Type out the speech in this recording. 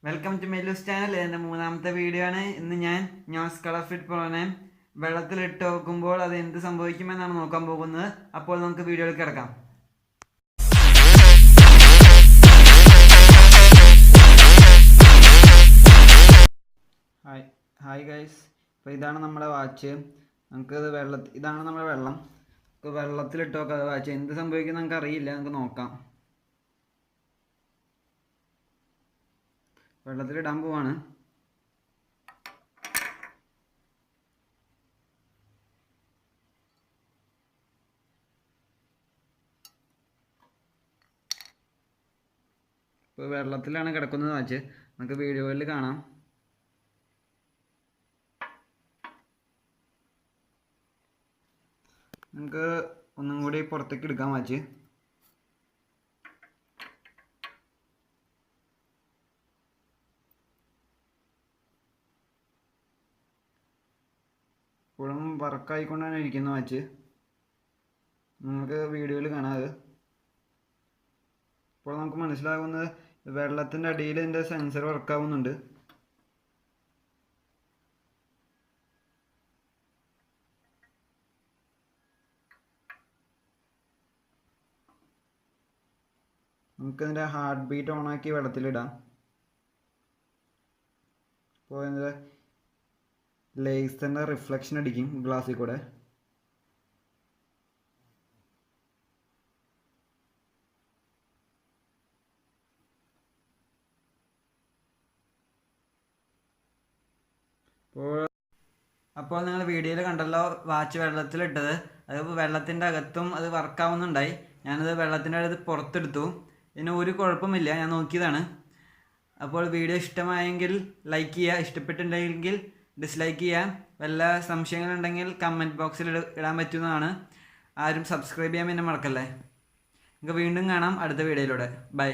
Welcome to മെല്ലൂസ് channel. എൻ്റെ മൂന്നാമത്തെ video ആണ്. ഇന്ന് ഞാൻ ന്യൂസ് കളർഫിറ്റ് പ്രോനെ വെള്ളത്തിലിട്ട് നോക്കുമ്പോൾ അത് എന്ത് സംഭവിക്കുമെന്നാണ് നോക്കാൻ പോകുന്നത്. അപ്പോൾ നമുക്ക് വീഡിയോയിൽ കിടക്കാം. ഹായ് ഗൈസ്, അപ്പോൾ ഇതാണ് നമ്മുടെ വാച്ച്. നമുക്കത് ഇതാണ് നമ്മുടെ വെള്ളം. നമുക്ക് വെള്ളത്തിലിട്ട് നോക്കാം. വാച്ച് എന്ത് സംഭവിക്കും നമുക്ക് അറിയില്ല. നമുക്ക് നോക്കാം. വെള്ളത്തിലിടാൻ പോവാണ്. ഇപ്പോൾ വെള്ളത്തിലാണ് കിടക്കുന്നത് വാച്ച്. നമുക്ക് വീഡിയോയിൽ കാണാം. നമുക്ക് ഒന്നും കൂടി പുറത്തേക്ക് എടുക്കാം വാച്ച്. ഇപ്പോഴും വർക്കായിക്കൊണ്ടാണ് ഇരിക്കുന്ന വാച്ച്. നമുക്ക് വീഡിയോയിൽ കാണാം. അത് ഇപ്പോൾ നമുക്ക് മനസ്സിലാകുന്നത് വെള്ളത്തിൻ്റെ അടിയിൽ ഇതിൻ്റെ സെൻസർ വർക്കാവുന്നുണ്ട്. നമുക്കതിൻ്റെ ഹാർട്ട് ബീറ്റ് ഓണാക്കി വെള്ളത്തിലിടാം. അപ്പോൾ അതിൻ്റെ ലേസറിൻ്റെ റിഫ്ലക്ഷൻ അടിക്കും ഗ്ലാസ്സിൽ കൂടെ. അപ്പോൾ നിങ്ങൾ വീഡിയോയിൽ കണ്ടല്ലോ വാച്ച് വെള്ളത്തിലിട്ടത്. അത് വെള്ളത്തിൻ്റെ അകത്തും അത് വർക്കാവുന്നുണ്ടായി. ഞാനത് വെള്ളത്തിൻ്റെ അടുത്ത് പുറത്തെടുത്തു. ഇതിന് ഒരു കുഴപ്പമില്ല, ഞാൻ നോക്കിയതാണ്. അപ്പോൾ വീഡിയോ ഇഷ്ടമായെങ്കിൽ ലൈക്ക് ചെയ്യുക, ഇഷ്ടപ്പെട്ടിട്ടുണ്ടെങ്കിൽ ഡിസ്ലൈക്ക് ചെയ്യുക. വല്ല സംശയങ്ങളുണ്ടെങ്കിൽ കമൻറ്റ് ബോക്സിൽ ഇടാൻ പറ്റുന്നതാണ്. ആരും സബ്സ്ക്രൈബ് ചെയ്യാൻ പിന്നെ മറക്കല്ലേ. നമുക്ക് വീണ്ടും കാണാം അടുത്ത വീഡിയോയിലൂടെ. ബൈ.